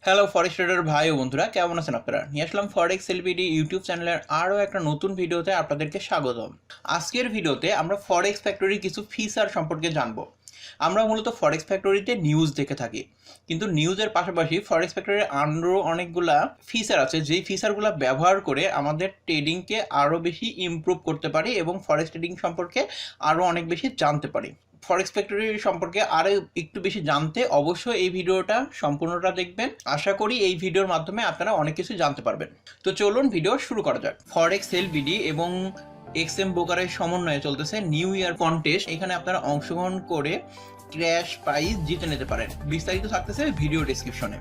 Hello ফরেক্স tedder ভাই ও বন্ধুরা, কেমন আছেন আপনারা? নিয়ে আসলাম ফরেক্স হেল্প বিডি ইউটিউব চ্যানেলের আরও একটা নতুন ভিডিওতে আপনাদেরকে স্বাগতম। আজকের ভিডিওতে আমরা ফরেক্স ফ্যাক্টরির কিছু ফিচার সম্পর্কে জানবো। আমরা মূলত ফরেক্স ফ্যাক্টরিতে নিউজ দেখে থাকি, কিন্তু নিউজের পাশাপাশি ফরেক্স ফ্যাক্টরির আরও অনেকগুলা ফিচার আছে, যেই ফিচারগুলো ব্যবহার করে আমাদের ট্রেডিংকে আরও বেশি ইমপ্রুভ করতে পারি এবং ফরেক্স ট্রেডিং সম্পর্কে আরও অনেক বেশি জানতে পারি। ফরেক্স ফ্যাক্টরি সম্পর্কে আরও একটু বেশি জানতে অবশ্যই এই ভিডিওটা সম্পূর্ণটা দেখবেন। আশা করি এই ভিডিওর মাধ্যমে আপনারা অনেক কিছু জানতে পারবেন। তো চলুন ভিডিও শুরু করা যাক। ফরেক্স হেল্প বিডি এবং এক্সএম ব্রোকারের সমন্বয়ে চলতেছে নিউ ইয়ার কন্টেস্ট। এখানে আপনারা অংশগ্রহণ করে ক্র্যাশ প্রাইজ জিতে নিতে পারেন। বিস্তারিত থাকতেছে ভিডিও ডেসক্রিপশনে।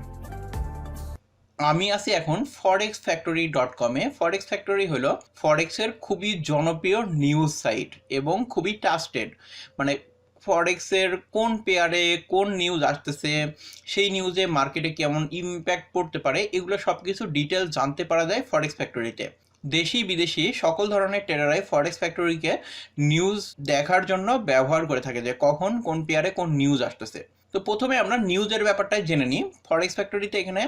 আমি আছি এখন forexfactory.com-এ। ফরেক্স ফ্যাক্টরি হলো ফরেক্সের খুবই জনপ্রিয় নিউজ সাইট এবং খুবই ট্রাস্টেড। মানে ফরেক্সের কোন পেয়ারে কোন নিউজ আসতেছে, সেই নিউজে মার্কেটে কেমন ইম্প্যাক্ট পড়তে পারে, এগুলো সব কিছু ডিটেলস জানতে পারা যায় ফরেক্স ফ্যাক্টরিতে। দেশি বিদেশি সকল ধরনের ট্রেডাররাই ফরেক্স ফ্যাক্টরিকে নিউজ দেখার জন্য ব্যবহার করে থাকে, যে কখন কোন পেয়ারে কোন নিউজ আসতেছে। তো প্রথমে আমরা নিউজের ব্যাপারটাই জেনে নিই। ফরেক্স ফ্যাক্টরিতে এখানে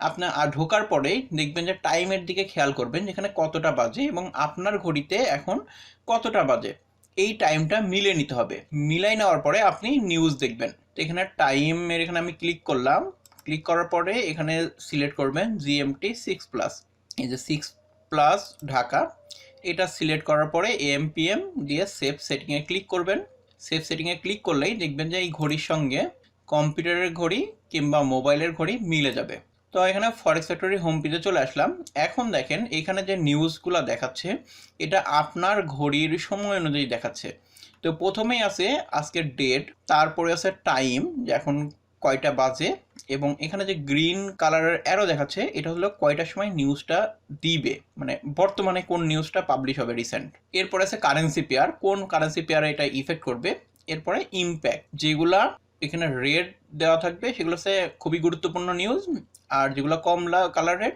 আপনার ঢোকার পরেই দেখবেন যে টাইমের দিকে খেয়াল করবেন, যেখানে কতটা বাজে এবং আপনার ঘড়িতে এখন কতটা বাজে, এই টাইমটা মিলিয়ে নিতে হবে। মিলাই নেওয়ার পরে আপনি নিউজ দেখবেন। তো এখানে টাইমের এখানে আমি ক্লিক করলাম। ক্লিক করার পরে এখানে সিলেক্ট করবেন জিএমটি 6+, এই যে 6+ ঢাকা, এটা সিলেক্ট করার পরে এএমপিএম দিয়ে সেভ সেটিংয়ে ক্লিক করবেন। সেভ সেটিংয়ে ক্লিক করলেই দেখবেন যে এই ঘড়ির সঙ্গে কম্পিউটারের ঘড়ি কিংবা মোবাইলের ঘড়ি মিলে যাবে। তো এখানে ফরেক্স ফ্যাক্টরি হোম পেজে চলে আসলাম। এখন দেখেন এখানে যে নিউজগুলো দেখাচ্ছে, এটা আপনার ঘড়ির সময় অনুযায়ী দেখাচ্ছে। তো প্রথমেই আছে আজকের ডেট, তারপরে আছে টাইম, যে এখন কয়টা বাজে, এবং এখানে যে গ্রিন কালারের অ্যারো দেখাচ্ছে, এটা হলো কয়টার সময় নিউজটা দিবে, মানে বর্তমানে কোন নিউজটা পাবলিশ হবে রিসেন্ট। এরপরে আছে কারেন্সি পেয়ার, কোন কারেন্সি পেয়ারে এটা ইফেক্ট করবে। এরপরে ইম্প্যাক্ট, যেগুলা এখানে রেড দেওয়া থাকবে সেগুলো হচ্ছে খুবই গুরুত্বপূর্ণ নিউজ, আর যেগুলো কমলা কালারের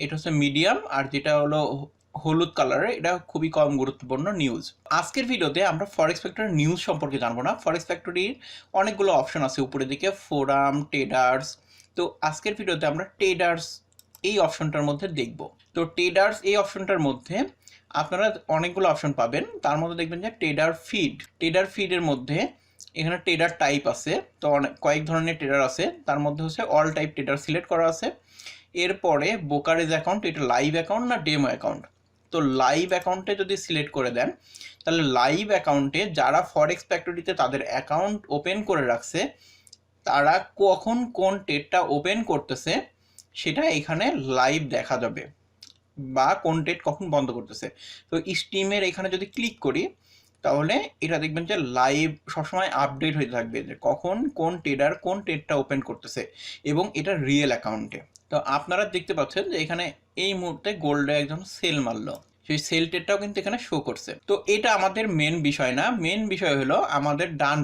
এটা হচ্ছে মিডিয়াম, আর যেটা হলো হলুদ কালারের এটা খুবই কম গুরুত্বপূর্ণ নিউজ। আজকের ভিডিওতে আমরা ফরেক্স ফ্যাক্টরির নিউজ সম্পর্কে জানবো না। ফরেক্স ফ্যাক্টরির অনেকগুলো অপশন আছে উপরের দিকে, ফোরাম, ট্রেডার্স। তো আজকের ভিডিওতে আমরা ট্রেডার্স এই অপশনটার মধ্যে দেখব। তো ট্রেডার্স এই অপশনটার মধ্যে আপনারা অনেকগুলো অপশন পাবেন। তার মধ্যে দেখবেন যে ট্রেডার ফিডের মধ্যে এখানে ট্রেডার টাইপ আছে। তো অনেক কয়েক ধরনের ট্রেডার আছে, তার মধ্যে হচ্ছে অল টাইপ ট্রেডার সিলেক্ট করা আছে। এরপরে ব্রোকারেজ অ্যাকাউন্ট, এটা লাইভ অ্যাকাউন্ট না ডেমো অ্যাকাউন্ট। তো লাইভ অ্যাকাউন্টে যদি সিলেক্ট করে দেন, তাহলে লাইভ অ্যাকাউন্টে যারা ফরেক্স ফ্যাক্টরিতে তাদের অ্যাকাউন্ট ওপেন করে রাখছে, তারা কখন কোন ট্রেডটা ওপেন করতেছে সেটা এখানে লাইভ দেখা যাবে, বা কোন ট্রেড কখন বন্ধ করতেছে। তো স্টিমের এখানে যদি ক্লিক করি, তাহলে এটা দেখবেন যে লাইভ সবসময় আপডেট হয়ে থাকবে, যে কখন কোন ট্রেডার কোন ট্রেডটা ওপেন করতেছে, এবং এটা রিয়েল অ্যাকাউন্টে। তো আপনারা দেখতে পাচ্ছেন যে এখানে এই মুহূর্তে গোল্ডে একজন সেল মারলো, সেই সেল ট্রেডটাও কিন্তু এখানে শো করছে। তো এটা আমাদের মেন বিষয় না। মেন বিষয় হলো আমাদের ডান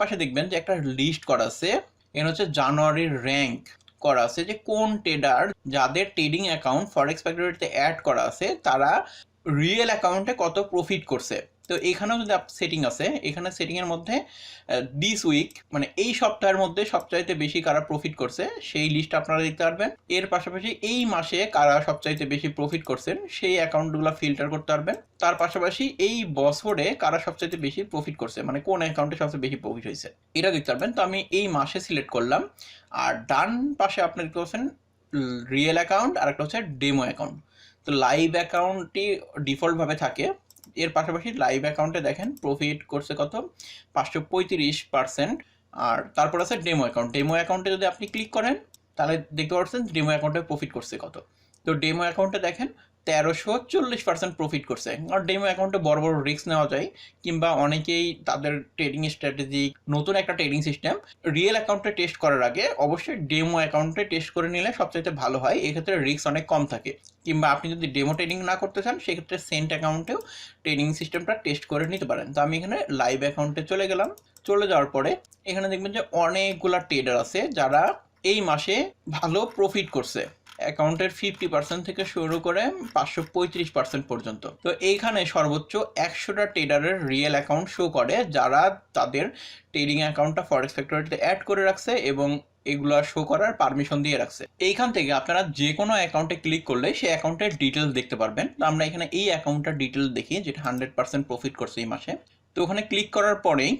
পাশে দেখবেন যে একটা লিস্ট করা আছে। এখানে হচ্ছে জানুয়ারির র্যাঙ্ক করা আছে, যে কোন ট্রেডার যাদের ট্রেডিং অ্যাকাউন্ট ফরেক্স ফ্যাক্টরিতে অ্যাড করা আছে তারা রিয়েল অ্যাকাউন্টে কত প্রফিট করছে। তো এখানেও যদি সেটিং আছে, এখানে সেটিংয়ের মধ্যে দিস উইক, মানে এই সপ্তাহের মধ্যে সবচাইতে বেশি কারা প্রফিট করছে সেই লিস্ট আপনারা দেখতে পারবেন। এর পাশাপাশি এই মাসে কারা সবচাইতে বেশি প্রফিট করছেন সেই অ্যাকাউন্টগুলো ফিল্টার করতে পারবেন। তার পাশাপাশি এই বছরে কারা সবচাইতে বেশি প্রফিট করছে, মানে কোন অ্যাকাউন্টে সবচেয়ে বেশি প্রফিট হয়েছে, এটা দেখতে পারবেন। তো আমি এই মাসে সিলেক্ট করলাম। আর ডান পাশে আপনি দেখতে পাচ্ছেন রিয়েল অ্যাকাউন্ট, আর একটা হচ্ছে ডেমো অ্যাকাউন্ট। তো লাইভ অ্যাকাউন্টটি ডিফল্টভাবে থাকে। এর পাশাপাশি লাইভ অ্যাকাউন্টে দেখেন প্রফিট করছে কত, 535%। আর তারপর আছে ডেমো অ্যাকাউন্টে যদি আপনি ক্লিক করেন, তাহলে দেখতে পাচ্ছেন ডেমো অ্যাকাউন্টে প্রফিট করছে কত। তো ডেমো অ্যাকাউন্টে দেখেন 1340% প্রফিট করছে। আর ডেমো অ্যাকাউন্টে বড় বড় রিস্ক নেওয়া যায়, কিংবা অনেকেই তাদের ট্রেডিং স্ট্র্যাটেজি, নতুন একটা ট্রেডিং সিস্টেম রিয়েল অ্যাকাউন্টে টেস্ট করার আগে অবশ্যই ডেমো অ্যাকাউন্টে টেস্ট করে নিলে সবচাইতে ভালো হয়। এক্ষেত্রে রিস্ক অনেক কম থাকে। কিংবা আপনি যদি ডেমো ট্রেডিং না করতে চান, সেক্ষেত্রে সেন্ট অ্যাকাউন্টেও ট্রেডিং সিস্টেমটা টেস্ট করে নিতে পারেন। তো আমি এখানে লাইভ অ্যাকাউন্টে চলে গেলাম। চলে যাওয়ার পরে এখানে দেখবেন যে অনেকগুলা ট্রেডার আছে যারা এই মাসে ভালো প্রফিট করছে। অ্যাকাউন্টের 50% থেকে শুরু করে 535% পর্যন্ত। তো এইখানে সর্বোচ্চ 100টা ট্রেডারের রিয়েল অ্যাকাউন্ট শো করে যারা তাদের ট্রেডিং অ্যাকাউন্টটা ফরেক্স ফ্যাক্টরিতে অ্যাড করে রাখছে এবং এগুলো শো করার পারমিশন দিয়ে রাখছে। এইখান থেকে আপনারা যে কোনো অ্যাকাউন্টে ক্লিক করলে সেই অ্যাকাউন্টের ডিটেলস দেখতে পারবেন। তো আমরা এখানে এই অ্যাকাউন্টটার ডিটেলস দেখি যেটা 100% প্রফিট করছে এই মাসে। তো ওখানে ক্লিক করার পরেই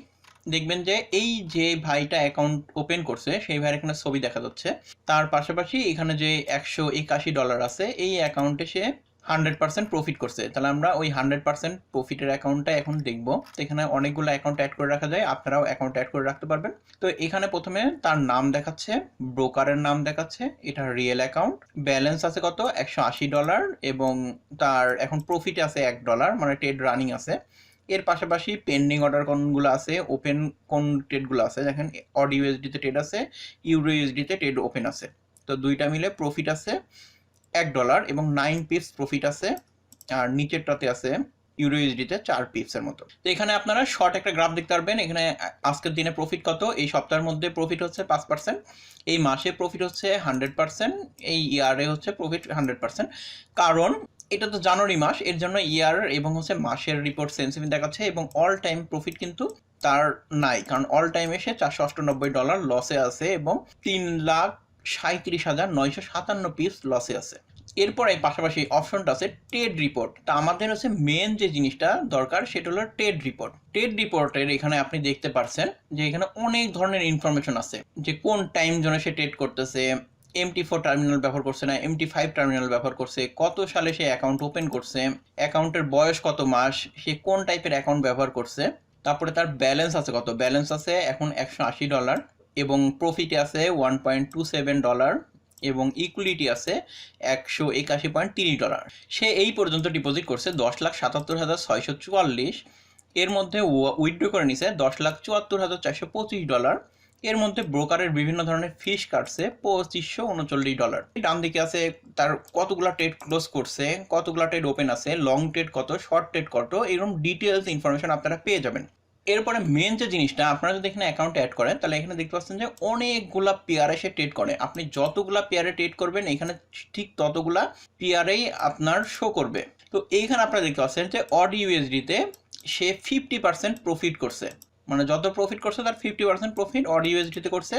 দেখবেন যে এই যে ভাইটা অ্যাকাউন্ট ওপেন করছে সেই ভাইয়ের এখানে ছবি দেখা যাচ্ছে। তার পাশাপাশি এখানে যে $181 আছে এই অ্যাকাউন্টে সে 100% প্রফিট করছে। তাহলে আমরা ওই 100% প্রফিটের অ্যাকাউন্টটা এখন দেখবো। তো এখানে অনেকগুলো অ্যাকাউন্ট অ্যাড করে রাখা যায়, আপনারাও অ্যাকাউন্ট অ্যাড করে রাখতে পারবেন। তো এখানে প্রথমে তার নাম দেখাচ্ছে, ব্রোকারের নাম দেখাচ্ছে, এটা রিয়েল অ্যাকাউন্ট, ব্যালেন্স আছে কত $180 এবং তার এখন প্রফিট আছে $1, মানে ট্রেড রানিং আছে। এর পাশাপাশি পেন্ডিং অর্ডার কোনগুলো আছে, ওপেন কোন ট্রেডগুলো আছে, দেখেন অড ইউএসডিতে ট্রেড আছে, ইউরো ইউএসডিতে ট্রেড ওপেন আছে। তো দুইটা মিলে প্রফিট আছে $1 এবং 9 পিপস প্রফিট আছে, আর নিচেরটাতে আছে ইউরো ইউএসডিতে 4 পিপসের মতো। তো এখানে আপনারা শর্ট একটা গ্রাফ দেখতে পারবেন। এখানে আজকের দিনে প্রফিট কত, এই সপ্তাহের মধ্যে প্রফিট হচ্ছে 5%, এই মাসে প্রফিট হচ্ছে 100%, এই ইয়ারে হচ্ছে প্রফিট 100%। কারণ এটা তো জানুয়ারি মাস, এর জন্য ইয়ার এবং হচ্ছে মাসের রিপোর্ট সেন্সিটিভ দেখাচ্ছে এবং অল টাইম প্রফিট কিন্তু তার নাই, কারণ অল টাইম এসে $498 লসে আছে এবং 3,37,957 পিপস লসে আছে। এরপরে পাশাপাশি অপশনটা আছে ট্রেড রিপোর্ট। তা আমাদের হচ্ছে মেন যে জিনিসটা দরকার সেটা হলো ট্রেড রিপোর্ট। ট্রেড রিপোর্টের এখানে আপনি দেখতে পারছেন যে এখানে অনেক ধরনের ইনফরমেশন আছে, যে কোন টাইম জোনে সে ট্রেড করতেছে, MT4 টার্মিনাল ব্যবহার করছে না MT5 টার্মিনাল ব্যবহার করছে, কত সালে সে অ্যাকাউন্ট ওপেন করছে, অ্যাকাউন্টের বয়স কত মাস, সে কোন টাইপের অ্যাকাউন্ট ব্যবহার করছে, তারপরে তার ব্যালেন্স আছে কত, ব্যালেন্স আছে এখন $180 এবং প্রফিটে আছে $1.27 এবং ইকুইলিটি আছে $181.30। সে এই পর্যন্ত ডিপোজিট করছে 10,77,644, এর মধ্যে উইথড্র করে নিছে $10,74,425। এর মধ্যে ব্রোকারের বিভিন্ন ধরনের ফিস কাটছে $2539। ডান দিকে আছে তার কতগুলা ট্রেড ক্লোজ করছে, কতগুলা ট্রেড ওপেন আছে, লং ট্রেড কত, শর্ট ট্রেড কত, এরকম ডিটেলস ইনফরমেশন আপনারা পেয়ে যাবেন। এরপরে মেন যে জিনিসটা, আপনারা যদি এখানে অ্যাকাউন্টে অ্যাড করেন তাহলে এখানে দেখতে পাচ্ছেন যে অনেকগুলা পেয়ারে সে ট্রেড করে। আপনি যতগুলা পেয়ারে ট্রেড করবেন এখানে ঠিক ততগুলা পেয়ারেই আপনার শো করবে। তো এইখানে আপনারা দেখতে পাচ্ছেন যে অড ইউএসডিতে সে 50% প্রফিট করছে, মানে যত প্রফিট করছে তার 50% প্রফিট অড ইউএসডিতে করছে।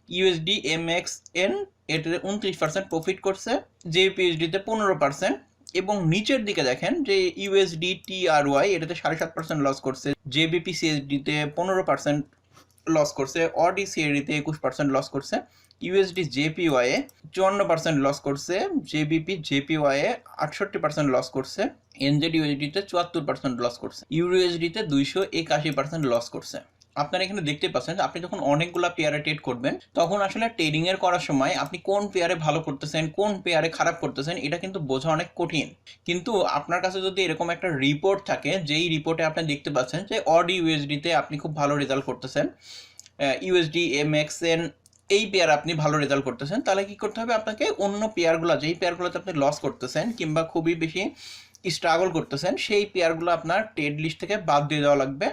ইউএসডি MXN এটাতে 29% প্রফিট করছে, জেপিএসডিতে 15%, এবং নিচের দিকে দেখেন যে ইউএসডি TRY এটাতে 7.5% লস করছে, জেবিপি CSDতে 15% লস করছে, অডি CADতে 21% লস করছে, ইউএসডি JPY এ 54% লস করছে, জেবিপি JPY এ 68% লস করছে, এনজেড ইউএসডিতে 74% লস করছে, ইউরো ইউএসডিতে 281% লস করছে। আপনারা এখানে দেখতে পাচ্ছেন আপনি যখন অনেকগুলা পেয়ারে ট্রেড করবেন তখন আসলে ট্রেডিং এর করার সময় আপনি কোন পেয়ারে ভালো করতেছেন কোন পেয়ারে খারাপ করতেছেন এটা কিন্তু বোঝা অনেক কঠিন। কিন্তু আপনার কাছে যদি এরকম একটা রিপোর্ট থাকে যেই রিপোর্টে আপনি দেখতে পাচ্ছেন যে অড ইউএসডিতে আপনি খুব ভালো রেজাল্ট করতেছেন, ইউএসডি MXN এই পেয়ার আপনি ভালো রেজাল্ট করতেছেন, তাহলে কি করতে হবে আপনাকে অন্য পেয়ারগুলো যেই পেয়ারগুলোতে আপনি লস করতেছেন কিংবা খুবই বেশি স্ট্রাগল করতেছেন সেই পেয়ারগুলো আপনার ট্রেড লিস্ট থেকে বাদ দিয়ে দেওয়া লাগবে।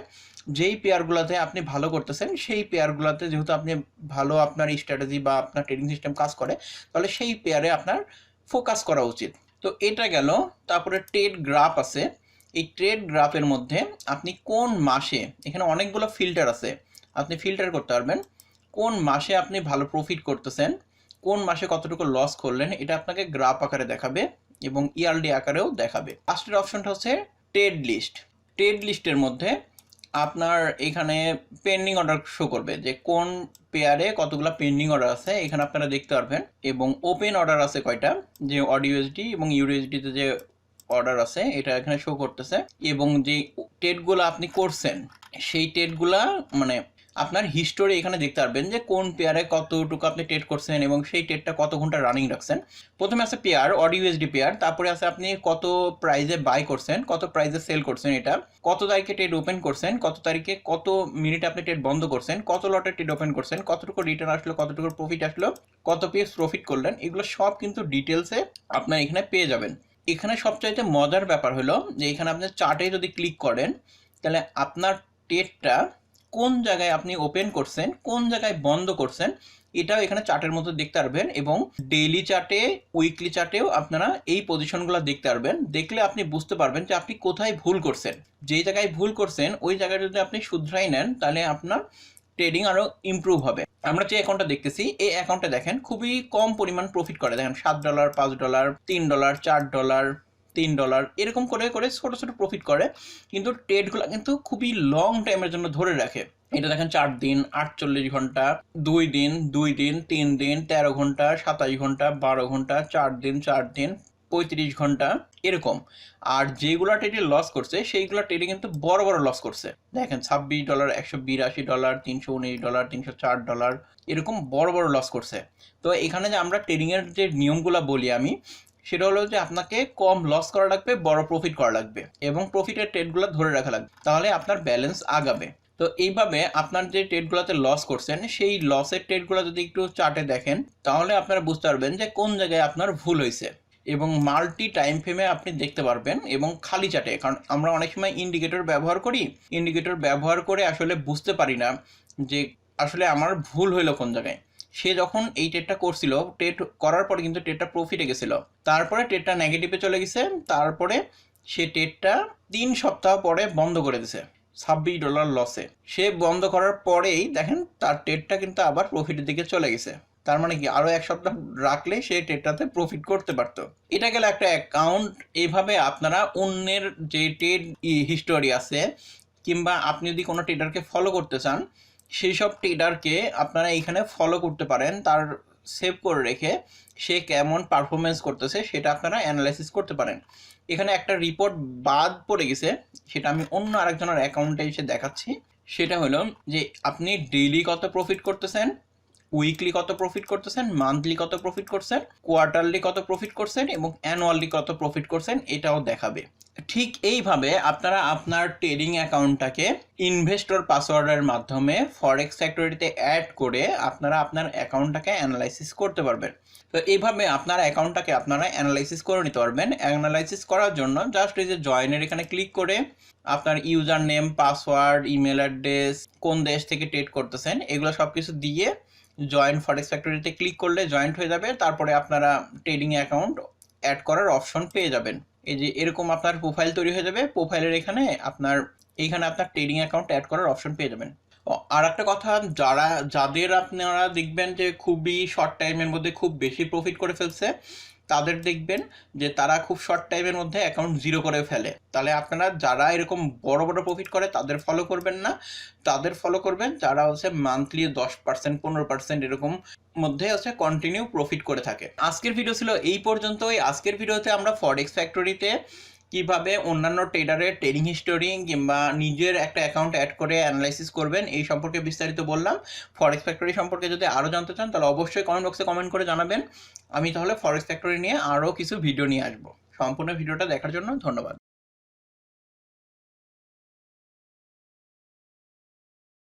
যেই পেয়ারগুলোতে আপনি ভালো করতেছেন সেই পেয়ারগুলোতে যেহেতু আপনি ভালো আপনার স্ট্র্যাটেজি বা আপনার ট্রেডিং সিস্টেম কাজ করে তাহলে সেই পেয়ারে আপনার ফোকাস করা উচিত। তো এটা গেল। তারপরে ট্রেড গ্রাফ আছে, এই ট্রেড গ্রাফের মধ্যে আপনি কোন মাসে, এখানে অনেকগুলো ফিল্টার আছে, আপনি ফিল্টার করতে পারবেন কোন মাসে আপনি ভালো প্রফিট করতেছেন, কোন মাসে কতটুকু লস করলেন, এটা আপনাকে গ্রাফ আকারে দেখাবে এবং ইয়ারলি আকারেও দেখাবে। লাস্টের অপশনটা হচ্ছে ট্রেড লিস্ট। ট্রেড লিস্টের মধ্যে আপনার এখানে পেন্ডিং অর্ডার শো করবে যে কোন পেয়ারে কতগুলো পেন্ডিং অর্ডার আছে, এখানে আপনারা দেখতে পারবেন, এবং ওপেন অর্ডার আছে কয়টা, যে অড ইউএসডি এবং ইউরো ইউএসডিতে যে অর্ডার আছে এটা এখানে শো করতেছে, এবং যে ট্রেডগুলো আপনি করছেন সেই ট্রেডগুলা মানে আপনার হিস্টোরি এখানে দেখতে পারবেন যে কোন পেয়ারে কতটুকু আপনি ট্রেড করছেন এবং সেই ট্রেডটা কত ঘন্টা রানিং রাখছেন। প্রথমে আছে পেয়ার অড ইউএসডি পেয়ার, তারপরে আছে আপনি কত প্রাইসে বাই করছেন, কত প্রাইসে সেল করছেন, এটা কত তারিখে ট্রেড ওপেন করছেন, কত তারিখে কত মিনিটে আপনি ট্রেড বন্ধ করছেন, কত লটে ট্রেড ওপেন করছেন, কতটুকু রিটার্ন আসলো, কতটুকু প্রফিট আসলো, কত পিস প্রফিট করলেন, এগুলো সব কিন্তু ডিটেলসে আপনার এখানে পেয়ে যাবেন। এখানে সবচাইতে মজার ব্যাপার হলো যে এখানে আপনি চার্টে যদি ক্লিক করেন তাহলে আপনার ট্রেডটা কোন জায়গায় আপনি ওপেন করছেন, কোন জায়গায় বন্ধ করছেন, এটাও এখানে চার্টের মধ্যে দেখতে পারবেন এবং ডেইলি চার্টে, উইকলি চার্টেও আপনারা এই পজিশনগুলো দেখতে পারবেন। দেখলে আপনি বুঝতে পারবেন যে আপনি কোথায় ভুল করছেন। যেই জায়গায় ভুল করছেন ওই জায়গায় যদি আপনি শুধরাই নেন তাহলে আপনার ট্রেডিং আরও ইমপ্রুভ হবে। আমরা যে অ্যাকাউন্টটা দেখতেছি এই অ্যাকাউন্টে দেখেন খুবই কম পরিমাণ প্রফিট করে। দেখেন $7, $5, $3, $4, $3 এরকম করে করে ছোট ছোট প্রফিট করে, কিন্তু ট্রেডগুলো কিন্তু খুবই লং টাইমের জন্য ধরে রাখে। এটা দেখেন 4 দিন, 48 ঘন্টা, 2 দিন, 2 দিন, 3 দিন, 13 ঘন্টা, 27 ঘন্টা, 12 ঘন্টা, 4 দিন, 4 দিন, 35 ঘন্টা এরকম। আর যেগুলো ট্রেডে লস করছে সেইগুলো ট্রেডে কিন্তু বড় বড় লস করছে। দেখেন $26, $182, $319, $304 এরকম বড় বড় লস করছে। তো এখানে যে আমরা ট্রেডিংয়ের যে নিয়মগুলো বলি আমি, সেটা হলো যে আপনাকে কম লস করা লাগবে, বড় প্রফিট করা লাগবে এবং প্রফিটের ট্রেডগুলো ধরে রাখা লাগবে, তাহলে আপনার ব্যালেন্স আগাবে। তো এইভাবে আপনার যে ট্রেডগুলোতে লস করছেন সেই লসের ট্রেডগুলো যদি একটু চার্টে দেখেন তাহলে আপনারা বুঝতে পারবেন যে কোন জায়গায় আপনার ভুল হয়েছে এবং মাল্টি টাইম ফ্রেমে আপনি দেখতে পারবেন এবং খালি চার্টে। কারণ আমরা অনেক সময় ইন্ডিকেটর ব্যবহার করি, ইন্ডিকেটর ব্যবহার করে আসলে বুঝতে পারি না যে আসলে আমার ভুল হইলো কোন জায়গায়। সে যখন এই ট্রেডটা করছিল, ট্রেড করার পরে কিন্তু ট্রেডটা প্রফিটে গেছিল, তারপরে ট্রেডটা নেগেটিভে চলে গেছে, তারপরে সে ট্রেডটা 3 সপ্তাহ পরে বন্ধ করে দিছে $26 লসে। সে বন্ধ করার পরেই দেখেন তার ট্রেডটা কিন্তু আবার প্রফিটের দিকে চলে গেছে। তার মানে কি আরো 1 সপ্তাহ রাখলে সে ট্রেডটাতে প্রফিট করতে পারতো। এটা গেল একটা অ্যাকাউন্ট। এইভাবে আপনারা অন্যের যে ট্রেড হিস্টোরি আছে কিংবা আপনি যদি কোনো ট্রেডারকে ফলো করতে চান সেই সব ট্রেডারকে আপনারা এইখানে ফলো করতে পারেন, তার সেভ করে রেখে সে কেমন পারফরমেন্স করতেছে সেটা আপনারা অ্যানালাইসিস করতে পারেন। এখানে একটা রিপোর্ট বাদ পড়ে গেছে, সেটা আমি অন্য আরেকজনের অ্যাকাউন্টে এসে দেখাচ্ছি। সেটা হলো যে আপনি ডেইলি কত প্রফিট করতেছেন, উইকলি কত প্রফিট করতেছেন, মান্থলি কত প্রফিট করছেন, কোয়ার্টারলি কত প্রফিট করছেন এবং অ্যানুয়ালি কত প্রফিট করছেন এটাও দেখাবে। ঠিক এইভাবে আপনারা আপনার ট্রেডিং অ্যাকাউন্টটাকে ইনভেস্টর পাসওয়ার্ডের মাধ্যমে ফরেক্স ফ্যাক্টরিতে অ্যাড করে আপনারা আপনার অ্যাকাউন্টটাকে অ্যানালাইসিস করতে পারবেন। তো এইভাবে আপনার অ্যাকাউন্টটাকে আপনারা অ্যানালাইসিস করে নিতে পারবেন। অ্যানালাইসিস করার জন্য জাস্ট এই যে জয়েনের এখানে ক্লিক করে আপনার user name, password, email address, কোন দেশ থেকে ট্রেড করতেছেন এগুলো সব কিছু দিয়ে জয়েন ফরেক্স ফ্যাক্টরিতে ক্লিক করলে জয়েন্ট হয়ে যাবে। তারপরে আপনারা ট্রেডিং অ্যাকাউন্ট অ্যাড করার অপশন পেয়ে যাবেন। এই যে এরকম আপনার প্রোফাইল তৈরি হয়ে যাবে। প্রোফাইলের এখানে আপনার ট্রেডিং অ্যাকাউন্ট অ্যাড করার অপশন পেয়ে যাবেন। আর একটা কথা, যাদের আপনারা দেখবেন যে খুবই শর্ট টাইমের মধ্যে খুব বেশি প্রফিট করে ফেলছে, তাদের দেখবেন যে তারা খুব শর্ট টাইমের মধ্যে অ্যাকাউন্ট জিরো করে ফেলে। তাহলে আপনারা যারা এরকম বড় বড় প্রফিট করে তাদের ফলো করবেন না, তাদের ফলো করবেন যারা হচ্ছে মান্থলি 10%, 15% এরকম মধ্যে হচ্ছে কন্টিনিউ প্রফিট করে থাকে। আজকের ভিডিও ছিল এই পর্যন্তই। আজকের ভিডিওতে আমরা ফরেক্স ফ্যাক্টরিতে কিভাবে অন্যান্য ট্রেডারের ট্রেডিং হিস্টোরি কিংবা নিজের একটা অ্যাকাউন্ট অ্যাড করে অ্যানালাইসিস করবেন এই সম্পর্কে বিস্তারিত বললাম। ফরেক্স ফ্যাক্টরি সম্পর্কে যদি আরও জানতে চান তাহলে অবশ্যই কমেন্ট বক্সে কমেন্ট করে জানাবেন। আমি তাহলে ফরেক্স ফ্যাক্টরি নিয়ে আরও কিছু ভিডিও নিয়ে আসবো। সম্পূর্ণ ভিডিওটা দেখার জন্য ধন্যবাদ।